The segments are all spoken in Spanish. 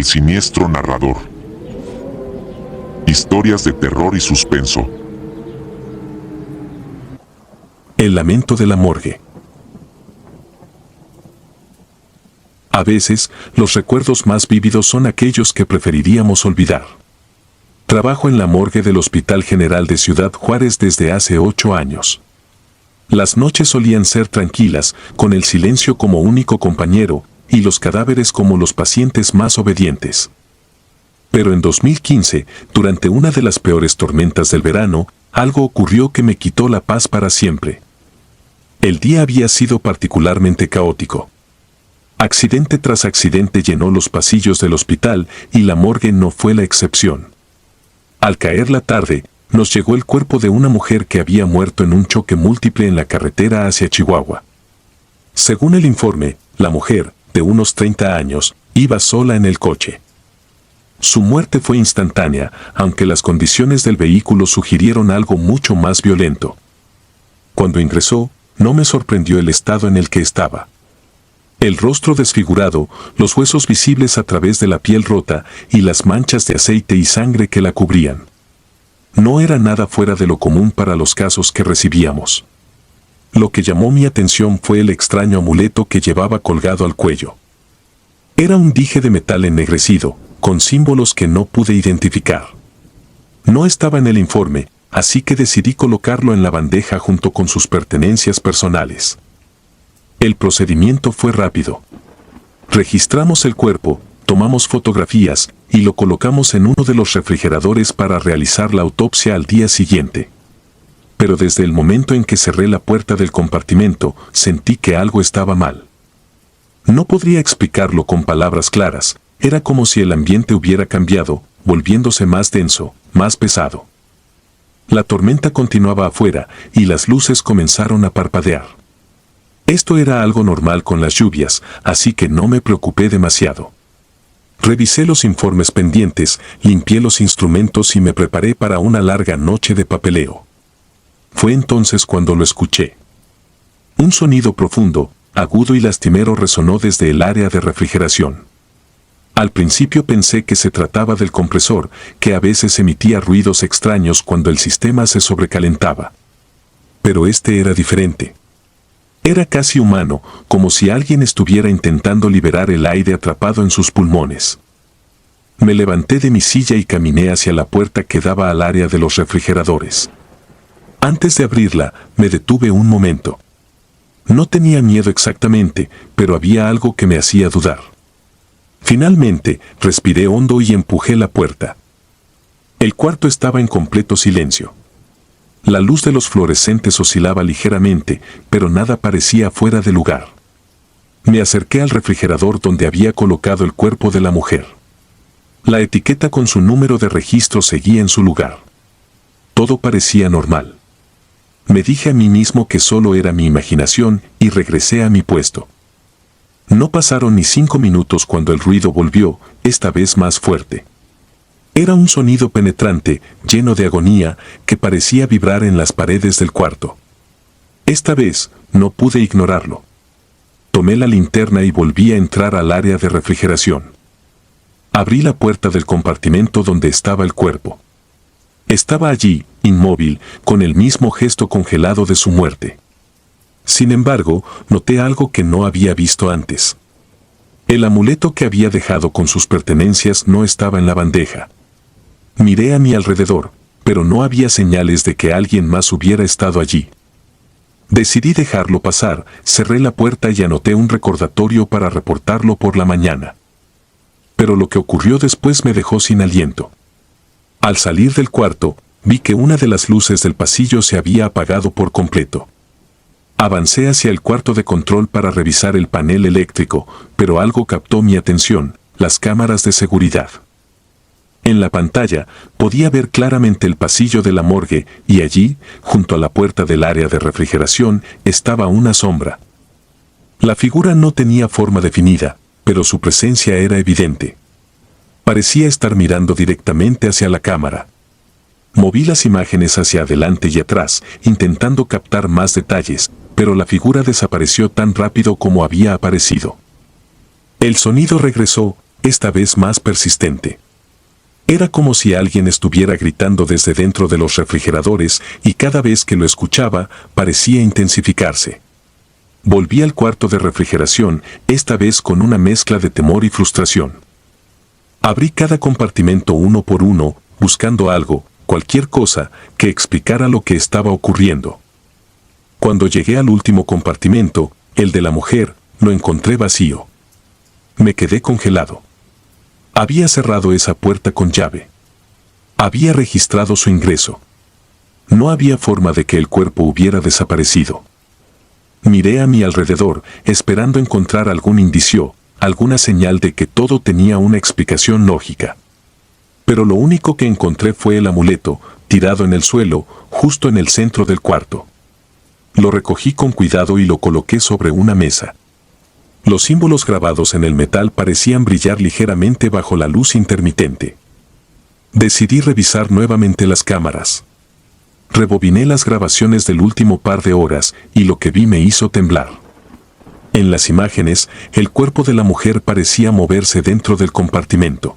El siniestro narrador. Historias de terror y suspenso. El lamento de la morgue. A veces, los recuerdos más vívidos son aquellos que preferiríamos olvidar. Trabajo en la morgue del Hospital General de Ciudad Juárez desde hace 8 años. Las noches solían ser tranquilas, con el silencio como único compañero, y los cadáveres como los pacientes más obedientes. Pero en 2015, durante una de las peores tormentas del verano, algo ocurrió que me quitó la paz para siempre. El día había sido particularmente caótico. Accidente tras accidente llenó los pasillos del hospital y la morgue no fue la excepción. Al caer la tarde, nos llegó el cuerpo de una mujer que había muerto en un choque múltiple en la carretera hacia Chihuahua. Según el informe, la mujer, de unos 30 años, iba sola en el coche. Su muerte fue instantánea, aunque las condiciones del vehículo sugirieron algo mucho más violento. Cuando ingresó, no me sorprendió el estado en el que estaba. El rostro desfigurado, los huesos visibles a través de la piel rota y las manchas de aceite y sangre que la cubrían. No era nada fuera de lo común para los casos que recibíamos. Lo que llamó mi atención fue el extraño amuleto que llevaba colgado al cuello. Era un dije de metal ennegrecido, con símbolos que no pude identificar. No estaba en el informe, así que decidí colocarlo en la bandeja junto con sus pertenencias personales. El procedimiento fue rápido. Registramos el cuerpo, tomamos fotografías y lo colocamos en uno de los refrigeradores para realizar la autopsia al día siguiente. Pero desde el momento en que cerré la puerta del compartimento, sentí que algo estaba mal. No podría explicarlo con palabras claras, era como si el ambiente hubiera cambiado, volviéndose más denso, más pesado. La tormenta continuaba afuera y las luces comenzaron a parpadear. Esto era algo normal con las lluvias, así que no me preocupé demasiado. Revisé los informes pendientes, limpié los instrumentos y me preparé para una larga noche de papeleo. Fue entonces cuando lo escuché. Un sonido profundo, agudo y lastimero resonó desde el área de refrigeración. Al principio pensé que se trataba del compresor, que a veces emitía ruidos extraños cuando el sistema se sobrecalentaba. Pero este era diferente. Era casi humano, como si alguien estuviera intentando liberar el aire atrapado en sus pulmones. Me levanté de mi silla y caminé hacia la puerta que daba al área de los refrigeradores. Antes de abrirla, me detuve un momento. No tenía miedo exactamente, pero había algo que me hacía dudar. Finalmente, respiré hondo y empujé la puerta. El cuarto estaba en completo silencio. La luz de los fluorescentes oscilaba ligeramente, pero nada parecía fuera de lugar. Me acerqué al refrigerador donde había colocado el cuerpo de la mujer. La etiqueta con su número de registro seguía en su lugar. Todo parecía normal. Me dije a mí mismo que solo era mi imaginación y regresé a mi puesto. No pasaron ni 5 minutos cuando el ruido volvió, esta vez más fuerte. Era un sonido penetrante, lleno de agonía, que parecía vibrar en las paredes del cuarto. Esta vez, no pude ignorarlo. Tomé la linterna y volví a entrar al área de refrigeración. Abrí la puerta del compartimento donde estaba el cuerpo. Estaba allí, inmóvil, con el mismo gesto congelado de su muerte. Sin embargo, noté algo que no había visto antes. El amuleto que había dejado con sus pertenencias no estaba en la bandeja. Miré a mi alrededor, pero no había señales de que alguien más hubiera estado allí. Decidí dejarlo pasar, cerré la puerta y anoté un recordatorio para reportarlo por la mañana. Pero lo que ocurrió después me dejó sin aliento. Al salir del cuarto, vi que una de las luces del pasillo se había apagado por completo. Avancé hacia el cuarto de control para revisar el panel eléctrico, pero algo captó mi atención, las cámaras de seguridad. En la pantalla, podía ver claramente el pasillo de la morgue y allí, junto a la puerta del área de refrigeración, estaba una sombra. La figura no tenía forma definida, pero su presencia era evidente. Parecía estar mirando directamente hacia la cámara. Moví las imágenes hacia adelante y atrás, intentando captar más detalles, pero la figura desapareció tan rápido como había aparecido. El sonido regresó, esta vez más persistente. Era como si alguien estuviera gritando desde dentro de los refrigeradores y cada vez que lo escuchaba parecía intensificarse. Volví al cuarto de refrigeración, esta vez con una mezcla de temor y frustración. Abrí cada compartimento uno por uno, buscando algo, cualquier cosa, que explicara lo que estaba ocurriendo. Cuando llegué al último compartimento, el de la mujer, lo encontré vacío. Me quedé congelado. Había cerrado esa puerta con llave. Había registrado su ingreso. No había forma de que el cuerpo hubiera desaparecido. Miré a mi alrededor, esperando encontrar algún indicio, alguna señal de que todo tenía una explicación lógica. Pero lo único que encontré fue el amuleto, tirado en el suelo, justo en el centro del cuarto. Lo recogí con cuidado y lo coloqué sobre una mesa. Los símbolos grabados en el metal parecían brillar ligeramente bajo la luz intermitente. Decidí revisar nuevamente las cámaras. Rebobiné las grabaciones del último par de horas y lo que vi me hizo temblar. En las imágenes, el cuerpo de la mujer parecía moverse dentro del compartimento.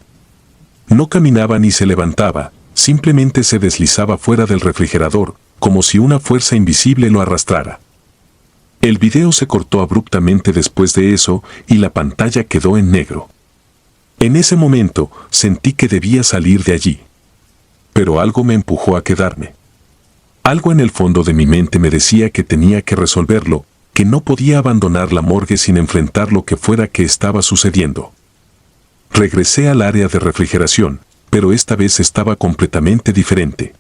No caminaba ni se levantaba, simplemente se deslizaba fuera del refrigerador, como si una fuerza invisible lo arrastrara. El video se cortó abruptamente después de eso y la pantalla quedó en negro. En ese momento sentí que debía salir de allí. Pero algo me empujó a quedarme. Algo en el fondo de mi mente me decía que tenía que resolverlo, que no podía abandonar la morgue sin enfrentar lo que fuera que estaba sucediendo. Regresé al área de refrigeración, pero esta vez estaba completamente diferente.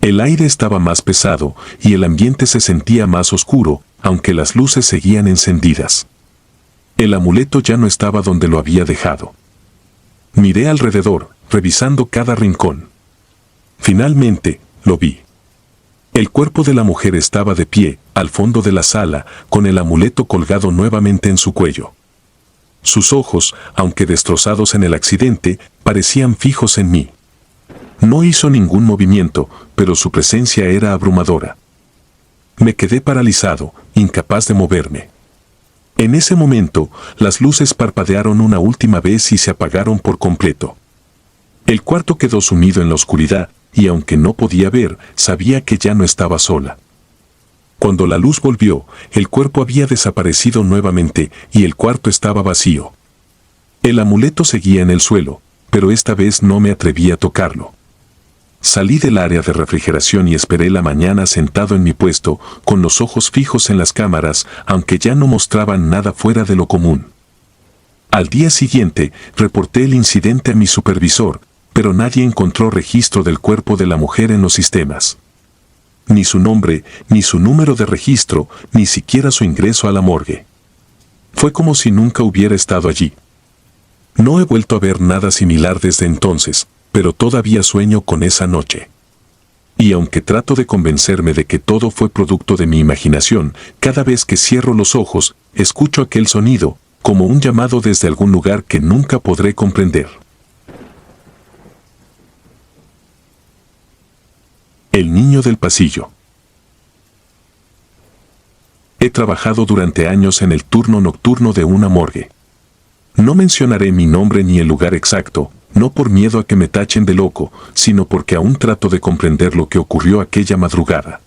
El aire estaba más pesado y el ambiente se sentía más oscuro, aunque las luces seguían encendidas. El amuleto ya no estaba donde lo había dejado. Miré alrededor, revisando cada rincón. Finalmente, lo vi. El cuerpo de la mujer estaba de pie, al fondo de la sala, con el amuleto colgado nuevamente en su cuello. Sus ojos, aunque destrozados en el accidente, parecían fijos en mí. No hizo ningún movimiento, pero su presencia era abrumadora. Me quedé paralizado, incapaz de moverme. En ese momento, las luces parpadearon una última vez y se apagaron por completo. El cuarto quedó sumido en la oscuridad, y aunque no podía ver, sabía que ya no estaba sola. Cuando la luz volvió, el cuerpo había desaparecido nuevamente y el cuarto estaba vacío. El amuleto seguía en el suelo, pero esta vez no me atreví a tocarlo. Salí del área de refrigeración y esperé la mañana sentado en mi puesto, con los ojos fijos en las cámaras, aunque ya no mostraban nada fuera de lo común. Al día siguiente, reporté el incidente a mi supervisor, pero nadie encontró registro del cuerpo de la mujer en los sistemas. Ni su nombre, ni su número de registro, ni siquiera su ingreso a la morgue. Fue como si nunca hubiera estado allí. No he vuelto a ver nada similar desde entonces, pero todavía sueño con esa noche. Y aunque trato de convencerme de que todo fue producto de mi imaginación, cada vez que cierro los ojos, escucho aquel sonido, como un llamado desde algún lugar que nunca podré comprender. El niño del pasillo. He trabajado durante años en el turno nocturno de una morgue. No mencionaré mi nombre ni el lugar exacto, no por miedo a que me tachen de loco, sino porque aún trato de comprender lo que ocurrió aquella madrugada.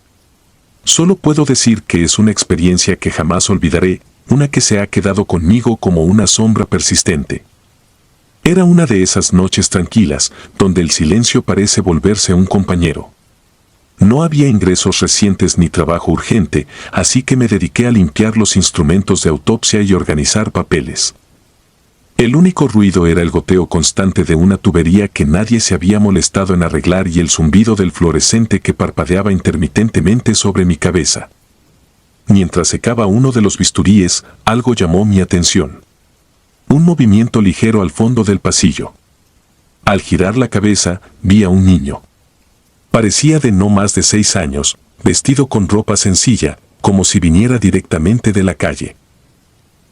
Solo puedo decir que es una experiencia que jamás olvidaré, una que se ha quedado conmigo como una sombra persistente. Era una de esas noches tranquilas, donde el silencio parece volverse un compañero. No había ingresos recientes ni trabajo urgente, así que me dediqué a limpiar los instrumentos de autopsia y organizar papeles. El único ruido era el goteo constante de una tubería que nadie se había molestado en arreglar y el zumbido del fluorescente que parpadeaba intermitentemente sobre mi cabeza. Mientras secaba uno de los bisturíes, algo llamó mi atención. Un movimiento ligero al fondo del pasillo. Al girar la cabeza, vi a un niño. Parecía de no más de 6 años, vestido con ropa sencilla, como si viniera directamente de la calle.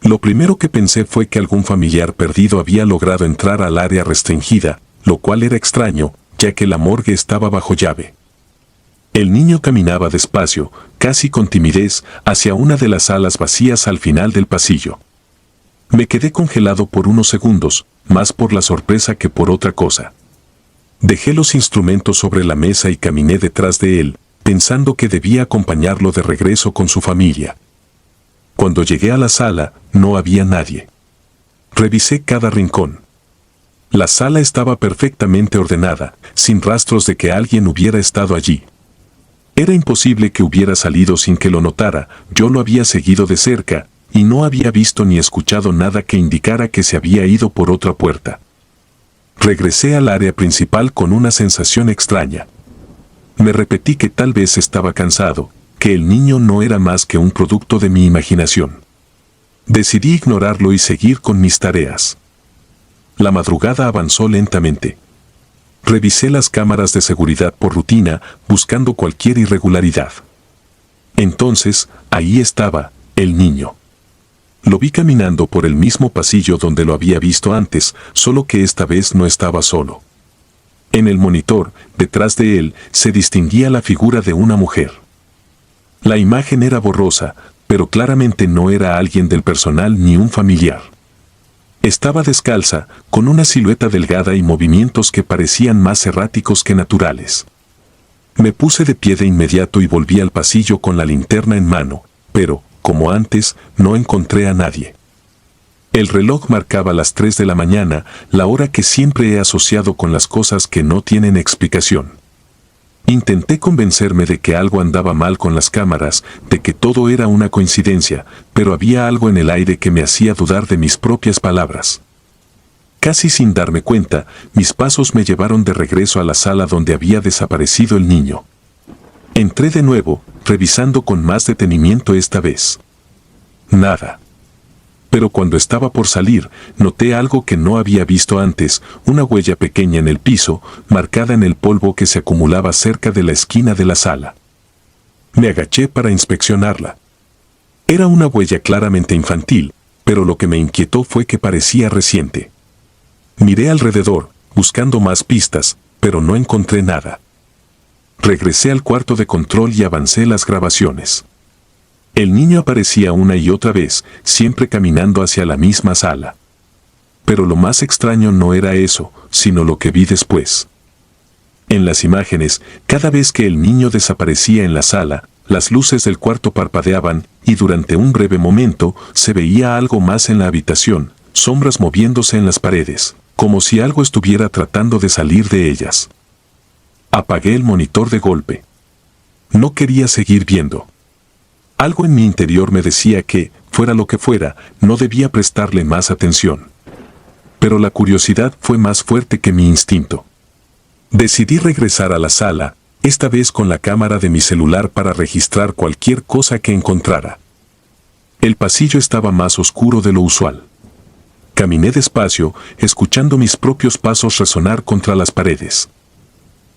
Lo primero que pensé fue que algún familiar perdido había logrado entrar al área restringida, lo cual era extraño, ya que la morgue estaba bajo llave. El niño caminaba despacio, casi con timidez, hacia una de las salas vacías al final del pasillo. Me quedé congelado por unos segundos, más por la sorpresa que por otra cosa. Dejé los instrumentos sobre la mesa y caminé detrás de él, pensando que debía acompañarlo de regreso con su familia. Cuando llegué a la sala, no había nadie. Revisé cada rincón. La sala estaba perfectamente ordenada, sin rastros de que alguien hubiera estado allí. Era imposible que hubiera salido sin que lo notara, yo lo había seguido de cerca, y no había visto ni escuchado nada que indicara que se había ido por otra puerta. Regresé al área principal con una sensación extraña. Me repetí que tal vez estaba cansado, que el niño no era más que un producto de mi imaginación. Decidí ignorarlo y seguir con mis tareas. La madrugada avanzó lentamente. Revisé las cámaras de seguridad por rutina, buscando cualquier irregularidad. Entonces, ahí estaba, el niño. Lo vi caminando por el mismo pasillo donde lo había visto antes, solo que esta vez no estaba solo. En el monitor, detrás de él, se distinguía la figura de una mujer. La imagen era borrosa, pero claramente no era alguien del personal ni un familiar. Estaba descalza, con una silueta delgada y movimientos que parecían más erráticos que naturales. Me puse de pie de inmediato y volví al pasillo con la linterna en mano, pero, como antes, no encontré a nadie. El reloj marcaba las 3 de la mañana, la hora que siempre he asociado con las cosas que no tienen explicación. Intenté convencerme de que algo andaba mal con las cámaras, de que todo era una coincidencia, pero había algo en el aire que me hacía dudar de mis propias palabras. Casi sin darme cuenta, mis pasos me llevaron de regreso a la sala donde había desaparecido el niño. Entré de nuevo, revisando con más detenimiento esta vez. Nada. Pero cuando estaba por salir, noté algo que no había visto antes, una huella pequeña en el piso, marcada en el polvo que se acumulaba cerca de la esquina de la sala. Me agaché para inspeccionarla. Era una huella claramente infantil, pero lo que me inquietó fue que parecía reciente. Miré alrededor, buscando más pistas, pero no encontré nada. Regresé al cuarto de control y avancé las grabaciones. El niño aparecía una y otra vez, siempre caminando hacia la misma sala. Pero lo más extraño no era eso, sino lo que vi después. En las imágenes, cada vez que el niño desaparecía en la sala, las luces del cuarto parpadeaban y durante un breve momento se veía algo más en la habitación, sombras moviéndose en las paredes, como si algo estuviera tratando de salir de ellas. Apagué el monitor de golpe. No quería seguir viendo. Algo en mi interior me decía que, fuera lo que fuera, no debía prestarle más atención. Pero la curiosidad fue más fuerte que mi instinto. Decidí regresar a la sala, esta vez con la cámara de mi celular para registrar cualquier cosa que encontrara. El pasillo estaba más oscuro de lo usual. Caminé despacio, escuchando mis propios pasos resonar contra las paredes.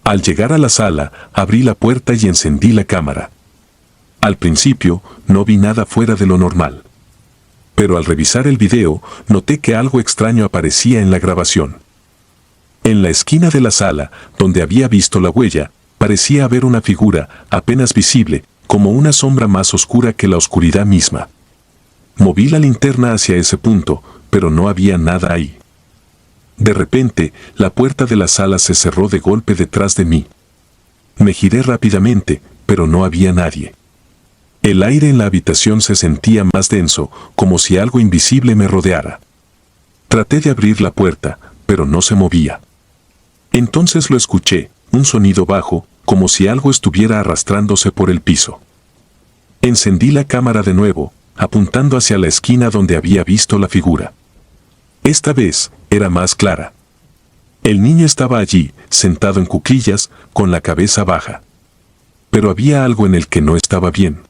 Al llegar a la sala, abrí la puerta y encendí la cámara. Al principio, no vi nada fuera de lo normal. Pero al revisar el video, noté que algo extraño aparecía en la grabación. En la esquina de la sala, donde había visto la huella, parecía haber una figura, apenas visible, como una sombra más oscura que la oscuridad misma. Moví la linterna hacia ese punto, pero no había nada ahí. De repente, la puerta de la sala se cerró de golpe detrás de mí. Me giré rápidamente, pero no había nadie. El aire en la habitación se sentía más denso, como si algo invisible me rodeara. Traté de abrir la puerta, pero no se movía. Entonces lo escuché, un sonido bajo, como si algo estuviera arrastrándose por el piso. Encendí la cámara de nuevo, apuntando hacia la esquina donde había visto la figura. Esta vez, era más clara. El niño estaba allí, sentado en cuclillas, con la cabeza baja. Pero había algo en el que no estaba bien.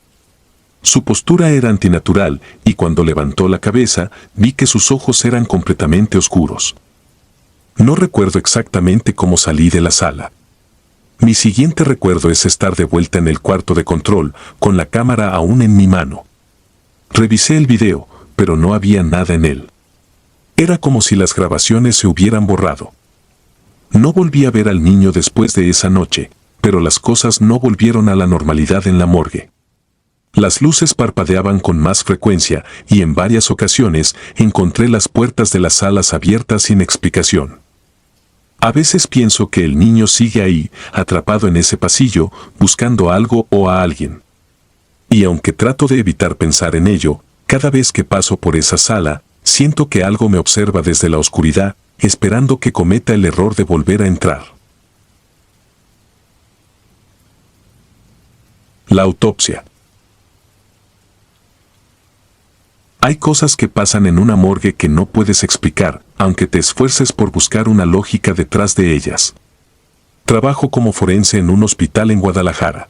Su postura era antinatural, y cuando levantó la cabeza, vi que sus ojos eran completamente oscuros. No recuerdo exactamente cómo salí de la sala. Mi siguiente recuerdo es estar de vuelta en el cuarto de control, con la cámara aún en mi mano. Revisé el video, pero no había nada en él. Era como si las grabaciones se hubieran borrado. No volví a ver al niño después de esa noche, pero las cosas no volvieron a la normalidad en la morgue. Las luces parpadeaban con más frecuencia y en varias ocasiones encontré las puertas de las salas abiertas sin explicación. A veces pienso que el niño sigue ahí, atrapado en ese pasillo, buscando algo o a alguien. Y aunque trato de evitar pensar en ello, cada vez que paso por esa sala, siento que algo me observa desde la oscuridad, esperando que cometa el error de volver a entrar. La autopsia. Hay cosas que pasan en una morgue que no puedes explicar, aunque te esfuerces por buscar una lógica detrás de ellas. Trabajo como forense en un hospital en Guadalajara.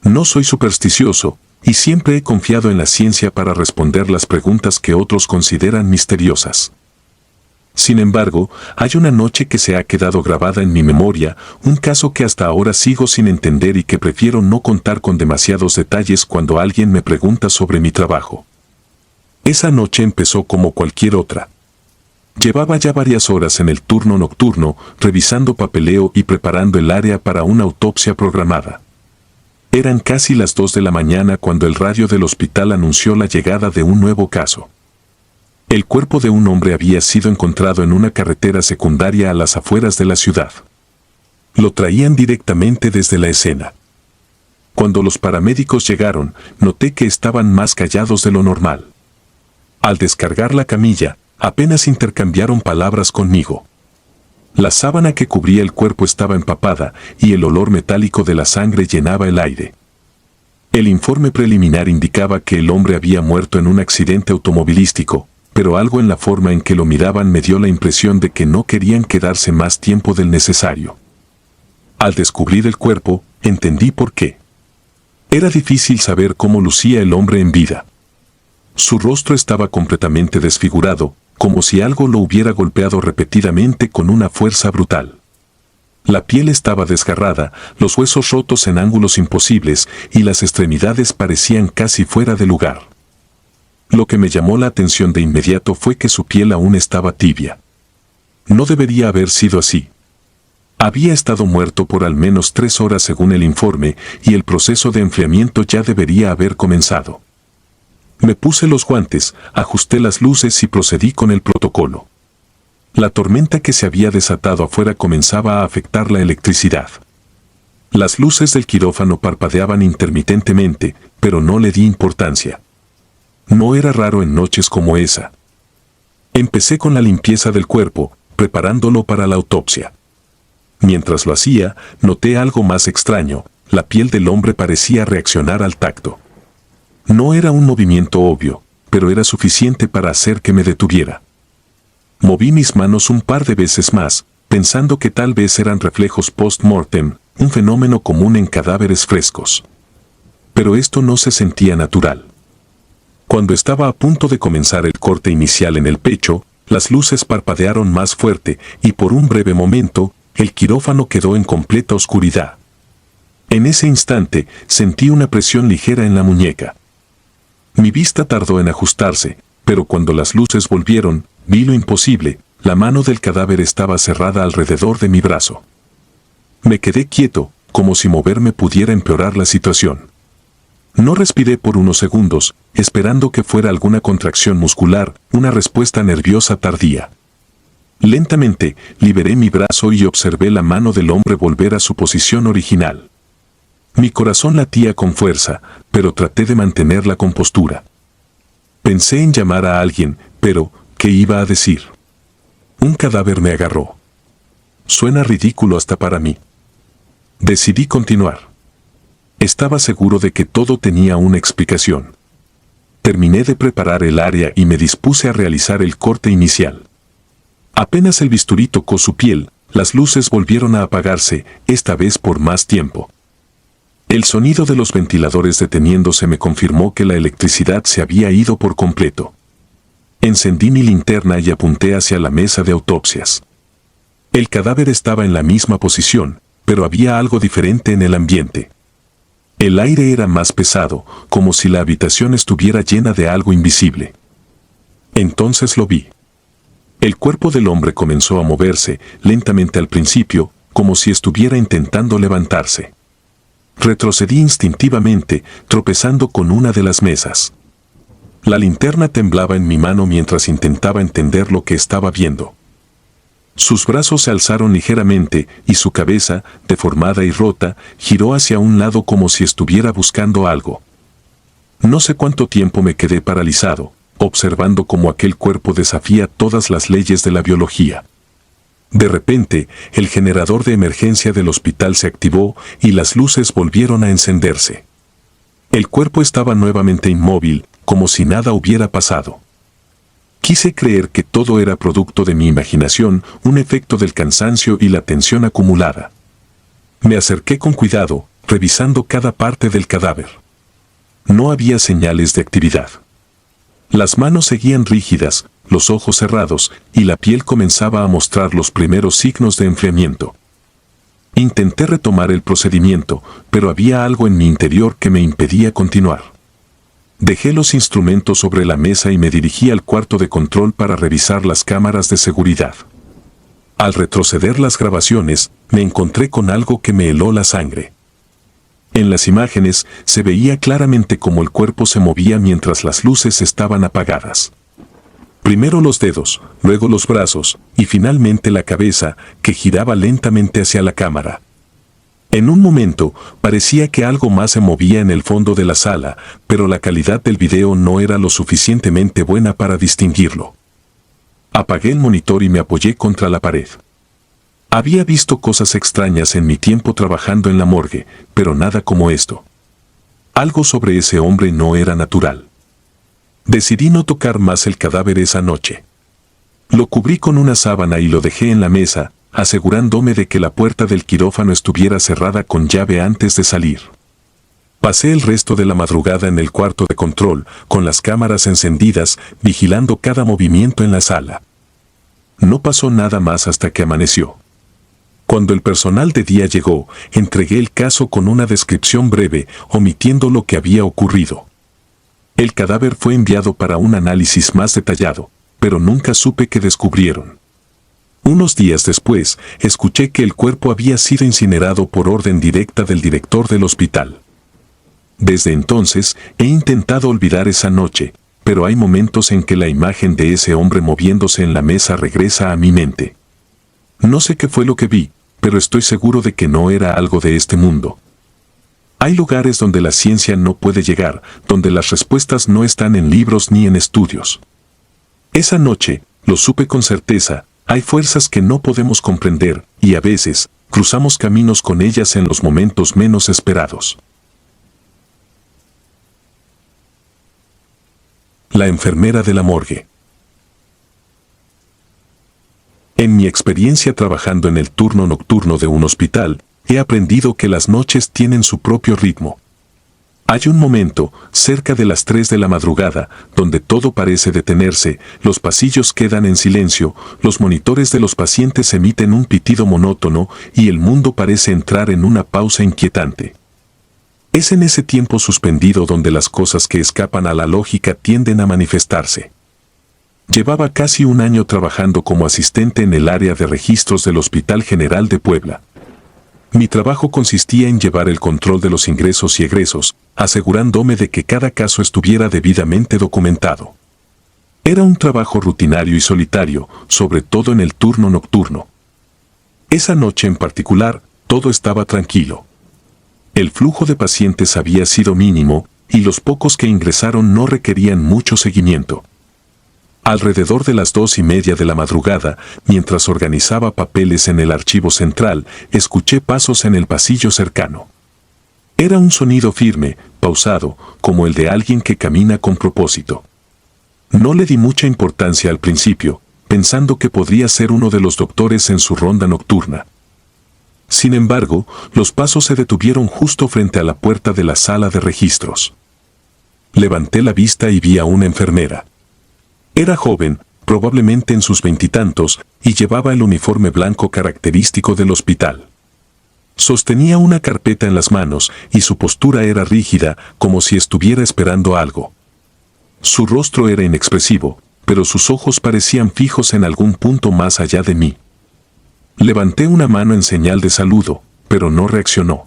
No soy supersticioso, y siempre he confiado en la ciencia para responder las preguntas que otros consideran misteriosas. Sin embargo, hay una noche que se ha quedado grabada en mi memoria, un caso que hasta ahora sigo sin entender y que prefiero no contar con demasiados detalles cuando alguien me pregunta sobre mi trabajo. Esa noche empezó como cualquier otra. Llevaba ya varias horas en el turno nocturno, revisando papeleo y preparando el área para una autopsia programada. Eran casi las 2 de la mañana cuando el radio del hospital anunció la llegada de un nuevo caso. El cuerpo de un hombre había sido encontrado en una carretera secundaria a las afueras de la ciudad. Lo traían directamente desde la escena. Cuando los paramédicos llegaron, noté que estaban más callados de lo normal. Al descargar la camilla, apenas intercambiaron palabras conmigo. La sábana que cubría el cuerpo estaba empapada y el olor metálico de la sangre llenaba el aire. El informe preliminar indicaba que el hombre había muerto en un accidente automovilístico, pero algo en la forma en que lo miraban me dio la impresión de que no querían quedarse más tiempo del necesario. Al descubrir el cuerpo, entendí por qué. Era difícil saber cómo lucía el hombre en vida. Su rostro estaba completamente desfigurado, como si algo lo hubiera golpeado repetidamente con una fuerza brutal. La piel estaba desgarrada, los huesos rotos en ángulos imposibles y las extremidades parecían casi fuera de lugar. Lo que me llamó la atención de inmediato fue que su piel aún estaba tibia. No debería haber sido así. Había estado muerto por al menos 3 horas según el informe y el proceso de enfriamiento ya debería haber comenzado. Me puse los guantes, ajusté las luces y procedí con el protocolo. La tormenta que se había desatado afuera comenzaba a afectar la electricidad. Las luces del quirófano parpadeaban intermitentemente, pero no le di importancia. No era raro en noches como esa. Empecé con la limpieza del cuerpo, preparándolo para la autopsia. Mientras lo hacía, noté algo más extraño, la piel del hombre parecía reaccionar al tacto. No era un movimiento obvio, pero era suficiente para hacer que me detuviera. Moví mis manos un par de veces más, pensando que tal vez eran reflejos post-mortem, un fenómeno común en cadáveres frescos. Pero esto no se sentía natural. Cuando estaba a punto de comenzar el corte inicial en el pecho, las luces parpadearon más fuerte y por un breve momento, el quirófano quedó en completa oscuridad. En ese instante, sentí una presión ligera en la muñeca. Mi vista tardó en ajustarse, pero cuando las luces volvieron, vi lo imposible, la mano del cadáver estaba cerrada alrededor de mi brazo. Me quedé quieto, como si moverme pudiera empeorar la situación. No respiré por unos segundos, esperando que fuera alguna contracción muscular, una respuesta nerviosa tardía. Lentamente, liberé mi brazo y observé la mano del hombre volver a su posición original. Mi corazón latía con fuerza, pero traté de mantener la compostura. Pensé en llamar a alguien, pero, ¿qué iba a decir? Un cadáver me agarró. Suena ridículo hasta para mí. Decidí continuar. Estaba seguro de que todo tenía una explicación. Terminé de preparar el área y me dispuse a realizar el corte inicial. Apenas el bisturí tocó su piel, las luces volvieron a apagarse, esta vez por más tiempo. El sonido de los ventiladores deteniéndose me confirmó que la electricidad se había ido por completo. Encendí mi linterna y apunté hacia la mesa de autopsias. El cadáver estaba en la misma posición, pero había algo diferente en el ambiente. El aire era más pesado, como si la habitación estuviera llena de algo invisible. Entonces lo vi. El cuerpo del hombre comenzó a moverse, lentamente al principio, como si estuviera intentando levantarse. Retrocedí instintivamente, tropezando con una de las mesas. La linterna temblaba en mi mano mientras intentaba entender lo que estaba viendo. Sus brazos se alzaron ligeramente y su cabeza, deformada y rota, giró hacia un lado como si estuviera buscando algo. No sé cuánto tiempo me quedé paralizado, observando cómo aquel cuerpo desafía todas las leyes de la biología. De repente, el generador de emergencia del hospital se activó y las luces volvieron a encenderse. El cuerpo estaba nuevamente inmóvil, como si nada hubiera pasado. Quise creer que todo era producto de mi imaginación, un efecto del cansancio y la tensión acumulada. Me acerqué con cuidado, revisando cada parte del cadáver. No había señales de actividad. Las manos seguían rígidas, los ojos cerrados, y la piel comenzaba a mostrar los primeros signos de enfriamiento. Intenté retomar el procedimiento, pero había algo en mi interior que me impedía continuar. Dejé los instrumentos sobre la mesa y me dirigí al cuarto de control para revisar las cámaras de seguridad. Al retroceder las grabaciones, me encontré con algo que me heló la sangre. En las imágenes se veía claramente cómo el cuerpo se movía mientras las luces estaban apagadas. Primero los dedos, luego los brazos, y finalmente la cabeza, que giraba lentamente hacia la cámara. En un momento, parecía que algo más se movía en el fondo de la sala, pero la calidad del video no era lo suficientemente buena para distinguirlo. Apagué el monitor y me apoyé contra la pared. Había visto cosas extrañas en mi tiempo trabajando en la morgue, pero nada como esto. Algo sobre ese hombre no era natural. Decidí no tocar más el cadáver esa noche. Lo cubrí con una sábana y lo dejé en la mesa, asegurándome de que la puerta del quirófano estuviera cerrada con llave antes de salir. Pasé el resto de la madrugada en el cuarto de control, con las cámaras encendidas, vigilando cada movimiento en la sala. No pasó nada más hasta que amaneció. Cuando el personal de día llegó, entregué el caso con una descripción breve, omitiendo lo que había ocurrido. El cadáver fue enviado para un análisis más detallado, pero nunca supe qué descubrieron. Unos días después, escuché que el cuerpo había sido incinerado por orden directa del director del hospital. Desde entonces, he intentado olvidar esa noche, pero hay momentos en que la imagen de ese hombre moviéndose en la mesa regresa a mi mente. No sé qué fue lo que vi, pero estoy seguro de que no era algo de este mundo. Hay lugares donde la ciencia no puede llegar, donde las respuestas no están en libros ni en estudios. Esa noche, lo supe con certeza, hay fuerzas que no podemos comprender, y a veces, cruzamos caminos con ellas en los momentos menos esperados. La enfermera de la morgue. En mi experiencia trabajando en el turno nocturno de un hospital, he aprendido que las noches tienen su propio ritmo. Hay un momento, cerca de las 3 de la madrugada, donde todo parece detenerse, los pasillos quedan en silencio, los monitores de los pacientes emiten un pitido monótono y el mundo parece entrar en una pausa inquietante. Es en ese tiempo suspendido donde las cosas que escapan a la lógica tienden a manifestarse. Llevaba casi un año trabajando como asistente en el área de registros del Hospital General de Puebla. Mi trabajo consistía en llevar el control de los ingresos y egresos, asegurándome de que cada caso estuviera debidamente documentado. Era un trabajo rutinario y solitario, sobre todo en el turno nocturno. Esa noche en particular, todo estaba tranquilo. El flujo de pacientes había sido mínimo, y los pocos que ingresaron no requerían mucho seguimiento. Alrededor de las 2:30 de la madrugada, mientras organizaba papeles en el archivo central, escuché pasos en el pasillo cercano. Era un sonido firme, pausado, como el de alguien que camina con propósito. No le di mucha importancia al principio, pensando que podría ser uno de los doctores en su ronda nocturna. Sin embargo, los pasos se detuvieron justo frente a la puerta de la sala de registros. Levanté la vista y vi a una enfermera. Era joven, probablemente en sus veintitantos, y llevaba el uniforme blanco característico del hospital. Sostenía una carpeta en las manos y su postura era rígida, como si estuviera esperando algo. Su rostro era inexpresivo, pero sus ojos parecían fijos en algún punto más allá de mí. Levanté una mano en señal de saludo, pero no reaccionó.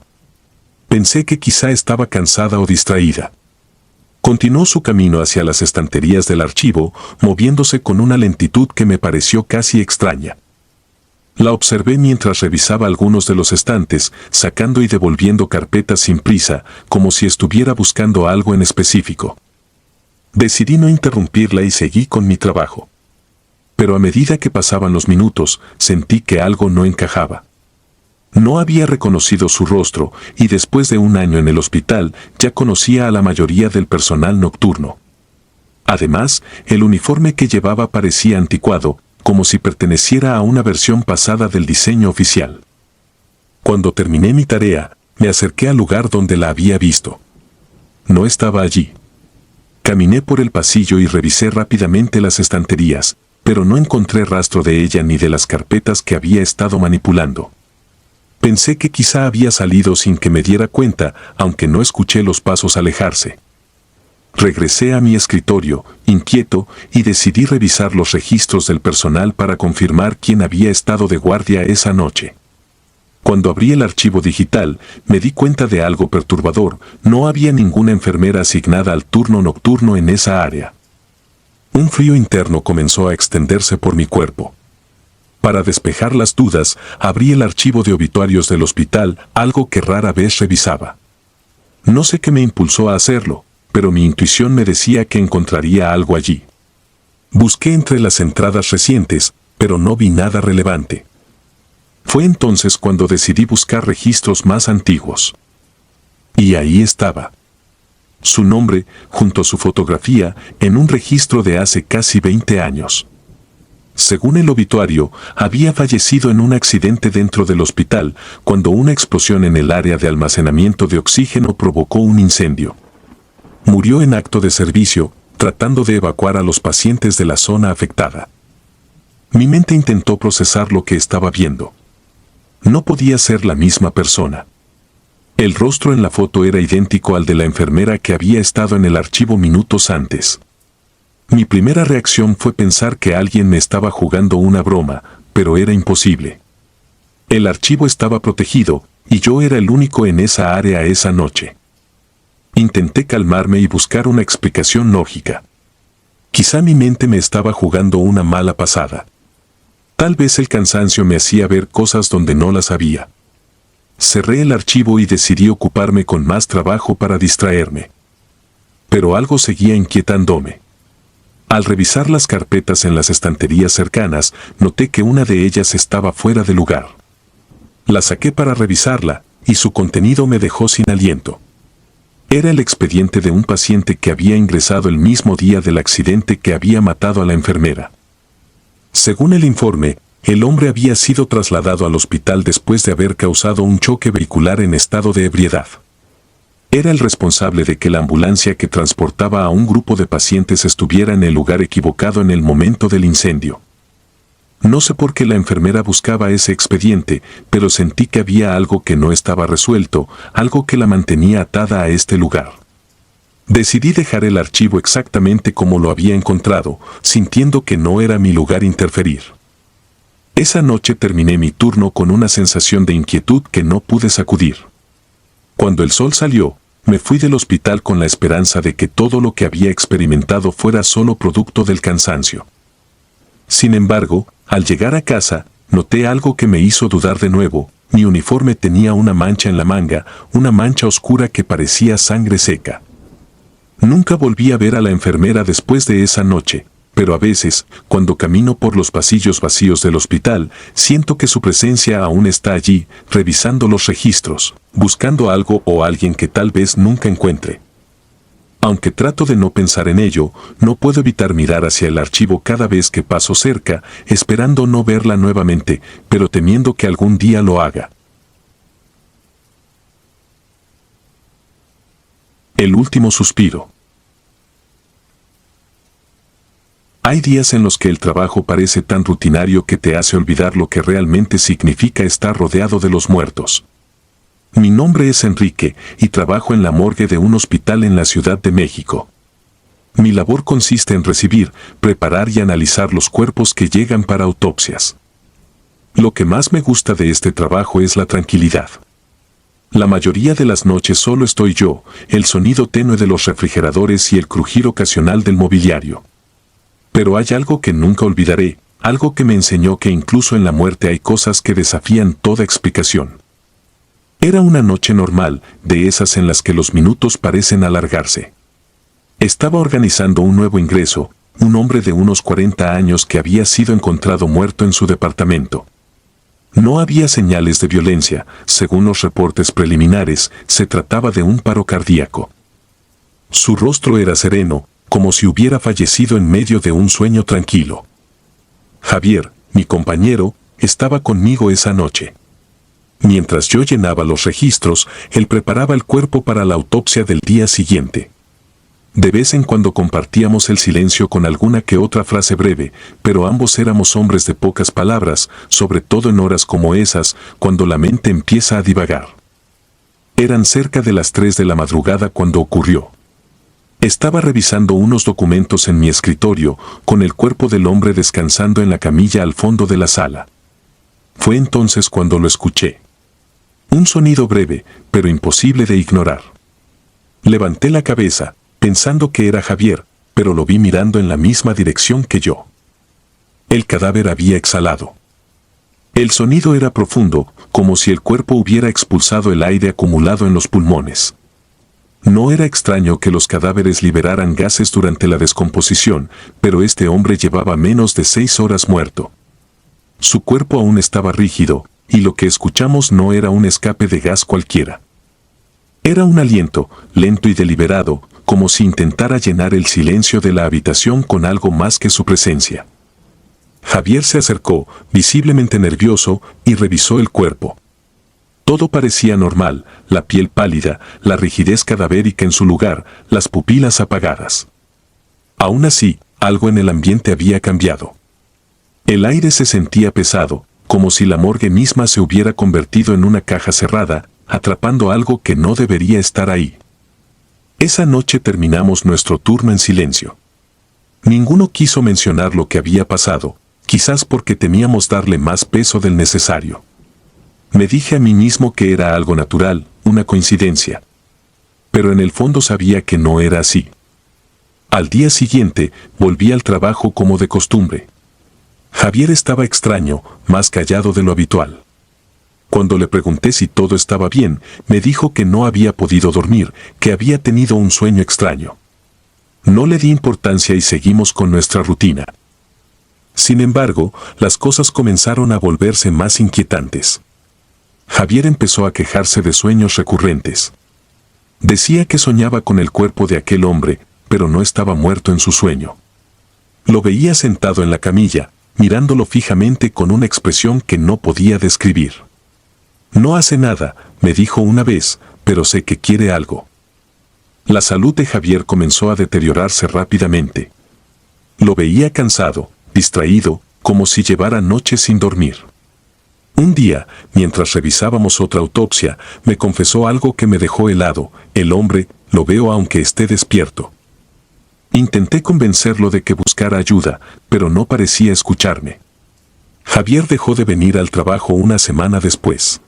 Pensé que quizá estaba cansada o distraída. Continuó su camino hacia las estanterías del archivo, moviéndose con una lentitud que me pareció casi extraña. La observé mientras revisaba algunos de los estantes, sacando y devolviendo carpetas sin prisa, como si estuviera buscando algo en específico. Decidí no interrumpirla y seguí con mi trabajo. Pero a medida que pasaban los minutos, sentí que algo no encajaba. No había reconocido su rostro y después de un año en el hospital ya conocía a la mayoría del personal nocturno. Además, el uniforme que llevaba parecía anticuado, como si perteneciera a una versión pasada del diseño oficial. Cuando terminé mi tarea, me acerqué al lugar donde la había visto. No estaba allí. Caminé por el pasillo y revisé rápidamente las estanterías, pero no encontré rastro de ella ni de las carpetas que había estado manipulando. Pensé que quizá había salido sin que me diera cuenta, aunque no escuché los pasos alejarse. Regresé a mi escritorio, inquieto, y decidí revisar los registros del personal para confirmar quién había estado de guardia esa noche. Cuando abrí el archivo digital, me di cuenta de algo perturbador: no había ninguna enfermera asignada al turno nocturno en esa área. Un frío interno comenzó a extenderse por mi cuerpo. Para despejar las dudas, abrí el archivo de obituarios del hospital, algo que rara vez revisaba. No sé qué me impulsó a hacerlo, pero mi intuición me decía que encontraría algo allí. Busqué entre las entradas recientes, pero no vi nada relevante. Fue entonces cuando decidí buscar registros más antiguos. Y ahí estaba. Su nombre, junto a su fotografía, en un registro de hace casi 20 años. Según el obituario, había fallecido en un accidente dentro del hospital, cuando una explosión en el área de almacenamiento de oxígeno provocó un incendio. Murió en acto de servicio, tratando de evacuar a los pacientes de la zona afectada. Mi mente intentó procesar lo que estaba viendo. No podía ser la misma persona. El rostro en la foto era idéntico al de la enfermera que había estado en el archivo minutos antes. Mi primera reacción fue pensar que alguien me estaba jugando una broma, pero era imposible. El archivo estaba protegido, y yo era el único en esa área esa noche. Intenté calmarme y buscar una explicación lógica. Quizá mi mente me estaba jugando una mala pasada. Tal vez el cansancio me hacía ver cosas donde no las había. Cerré el archivo y decidí ocuparme con más trabajo para distraerme. Pero algo seguía inquietándome. Al revisar las carpetas en las estanterías cercanas, noté que una de ellas estaba fuera de lugar. La saqué para revisarla, y su contenido me dejó sin aliento. Era el expediente de un paciente que había ingresado el mismo día del accidente que había matado a la enfermera. Según el informe, el hombre había sido trasladado al hospital después de haber causado un choque vehicular en estado de ebriedad. Era el responsable de que la ambulancia que transportaba a un grupo de pacientes estuviera en el lugar equivocado en el momento del incendio. No sé por qué la enfermera buscaba ese expediente, pero sentí que había algo que no estaba resuelto, algo que la mantenía atada a este lugar. Decidí dejar el archivo exactamente como lo había encontrado, sintiendo que no era mi lugar interferir. Esa noche terminé mi turno con una sensación de inquietud que no pude sacudir. Cuando el sol salió, me fui del hospital con la esperanza de que todo lo que había experimentado fuera solo producto del cansancio. Sin embargo, al llegar a casa, noté algo que me hizo dudar de nuevo. Mi uniforme tenía una mancha en la manga, una mancha oscura que parecía sangre seca. Nunca volví a ver a la enfermera después de esa noche, pero a veces, cuando camino por los pasillos vacíos del hospital, siento que su presencia aún está allí, revisando los registros, buscando algo o alguien que tal vez nunca encuentre. Aunque trato de no pensar en ello, no puedo evitar mirar hacia el archivo cada vez que paso cerca, esperando no verla nuevamente, pero temiendo que algún día lo haga. El último suspiro. Hay días en los que el trabajo parece tan rutinario que te hace olvidar lo que realmente significa estar rodeado de los muertos. Mi nombre es Enrique y trabajo en la morgue de un hospital en la Ciudad de México. Mi labor consiste en recibir, preparar y analizar los cuerpos que llegan para autopsias. Lo que más me gusta de este trabajo es la tranquilidad. La mayoría de las noches solo estoy yo, el sonido tenue de los refrigeradores y el crujir ocasional del mobiliario. Pero hay algo que nunca olvidaré, algo que me enseñó que incluso en la muerte hay cosas que desafían toda explicación. Era una noche normal, de esas en las que los minutos parecen alargarse. Estaba organizando un nuevo ingreso, un hombre de unos 40 años que había sido encontrado muerto en su departamento. No había señales de violencia, según los reportes preliminares, se trataba de un paro cardíaco. Su rostro era sereno, como si hubiera fallecido en medio de un sueño tranquilo. Javier, mi compañero, estaba conmigo esa noche. Mientras yo llenaba los registros, él preparaba el cuerpo para la autopsia del día siguiente. De vez en cuando compartíamos el silencio con alguna que otra frase breve, pero ambos éramos hombres de pocas palabras, sobre todo en horas como esas, cuando la mente empieza a divagar. Eran cerca de las 3 de la madrugada cuando ocurrió. Estaba revisando unos documentos en mi escritorio, con el cuerpo del hombre descansando en la camilla al fondo de la sala. Fue entonces cuando lo escuché. Un sonido breve, pero imposible de ignorar. Levanté la cabeza, pensando que era Javier, pero lo vi mirando en la misma dirección que yo. El cadáver había exhalado. El sonido era profundo, como si el cuerpo hubiera expulsado el aire acumulado en los pulmones. No era extraño que los cadáveres liberaran gases durante la descomposición, pero este hombre llevaba menos de 6 horas muerto. Su cuerpo aún estaba rígido, y lo que escuchamos no era un escape de gas cualquiera. Era un aliento, lento y deliberado, como si intentara llenar el silencio de la habitación con algo más que su presencia. Javier se acercó, visiblemente nervioso, y revisó el cuerpo. Todo parecía normal, la piel pálida, la rigidez cadavérica en su lugar, las pupilas apagadas. Aún así, algo en el ambiente había cambiado. El aire se sentía pesado, como si la morgue misma se hubiera convertido en una caja cerrada, atrapando algo que no debería estar ahí. Esa noche terminamos nuestro turno en silencio. Ninguno quiso mencionar lo que había pasado, quizás porque temíamos darle más peso del necesario. Me dije a mí mismo que era algo natural, una coincidencia. Pero en el fondo sabía que no era así. Al día siguiente, volví al trabajo como de costumbre. Javier estaba extraño, más callado de lo habitual. Cuando le pregunté si todo estaba bien, me dijo que no había podido dormir, que había tenido un sueño extraño. No le di importancia y seguimos con nuestra rutina. Sin embargo, las cosas comenzaron a volverse más inquietantes. Javier empezó a quejarse de sueños recurrentes. Decía que soñaba con el cuerpo de aquel hombre, pero no estaba muerto en su sueño. Lo veía sentado en la camilla, mirándolo fijamente con una expresión que no podía describir. No hace nada, me dijo una vez, pero sé que quiere algo. La salud de Javier comenzó a deteriorarse rápidamente. Lo veía cansado, distraído, como si llevara noches sin dormir. Un día, mientras revisábamos otra autopsia, me confesó algo que me dejó helado: el hombre, lo veo aunque esté despierto. Intenté convencerlo de que buscara ayuda, pero no parecía escucharme. Javier dejó de venir al trabajo una semana después.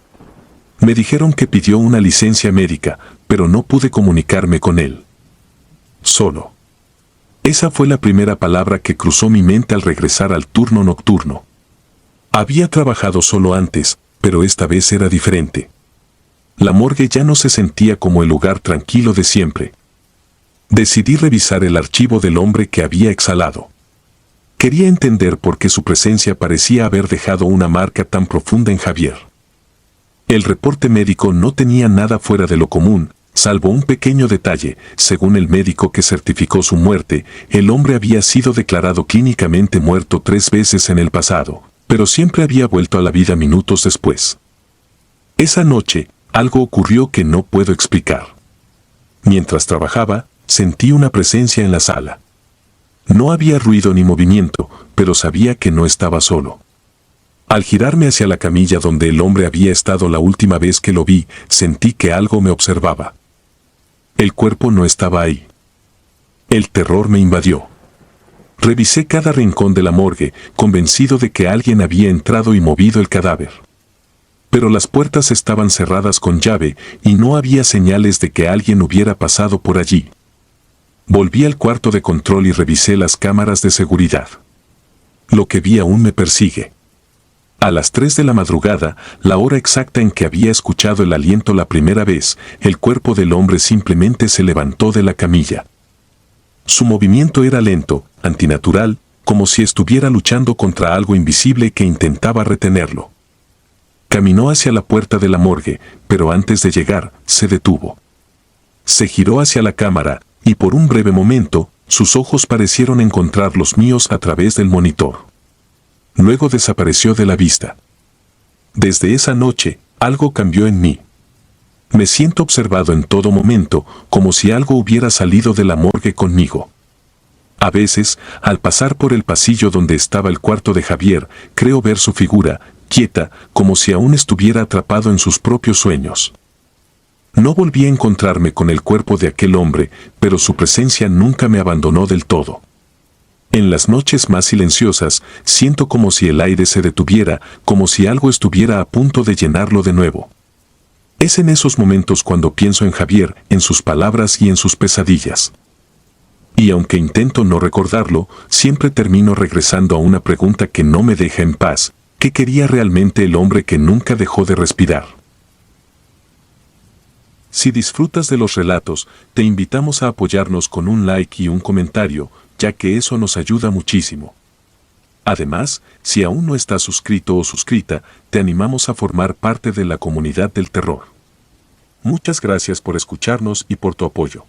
Me dijeron que pidió una licencia médica, pero no pude comunicarme con él. Solo. Esa fue la primera palabra que cruzó mi mente al regresar al turno nocturno. Había trabajado solo antes, pero esta vez era diferente. La morgue ya no se sentía como el lugar tranquilo de siempre. Decidí revisar el archivo del hombre que había exhalado. Quería entender por qué su presencia parecía haber dejado una marca tan profunda en Javier. El reporte médico no tenía nada fuera de lo común, salvo un pequeño detalle: según el médico que certificó su muerte, el hombre había sido declarado clínicamente muerto 3 veces en el pasado, pero siempre había vuelto a la vida minutos después. Esa noche, algo ocurrió que no puedo explicar. Mientras trabajaba, sentí una presencia en la sala. No había ruido ni movimiento, pero sabía que no estaba solo. Al girarme hacia la camilla donde el hombre había estado la última vez que lo vi, sentí que algo me observaba. El cuerpo no estaba ahí. El terror me invadió. Revisé cada rincón de la morgue, convencido de que alguien había entrado y movido el cadáver. Pero las puertas estaban cerradas con llave y no había señales de que alguien hubiera pasado por allí. Volví al cuarto de control y revisé las cámaras de seguridad. Lo que vi aún me persigue. A las 3 de la madrugada, la hora exacta en que había escuchado el aliento la primera vez, el cuerpo del hombre simplemente se levantó de la camilla. Su movimiento era lento, antinatural, como si estuviera luchando contra algo invisible que intentaba retenerlo. Caminó hacia la puerta de la morgue, pero antes de llegar, se detuvo. Se giró hacia la cámara, y por un breve momento, sus ojos parecieron encontrar los míos a través del monitor. Luego desapareció de la vista. Desde esa noche, algo cambió en mí. Me siento observado en todo momento, como si algo hubiera salido de la morgue conmigo. A veces, al pasar por el pasillo donde estaba el cuarto de Javier, creo ver su figura, quieta, como si aún estuviera atrapado en sus propios sueños. No volví a encontrarme con el cuerpo de aquel hombre, pero su presencia nunca me abandonó del todo. En las noches más silenciosas, siento como si el aire se detuviera, como si algo estuviera a punto de llenarlo de nuevo. Es en esos momentos cuando pienso en Javier, en sus palabras y en sus pesadillas. Y aunque intento no recordarlo, siempre termino regresando a una pregunta que no me deja en paz: ¿qué quería realmente el hombre que nunca dejó de respirar? Si disfrutas de los relatos, te invitamos a apoyarnos con un like y un comentario, ya que eso nos ayuda muchísimo. Además, si aún no estás suscrito o suscrita, te animamos a formar parte de la comunidad del terror. Muchas gracias por escucharnos y por tu apoyo.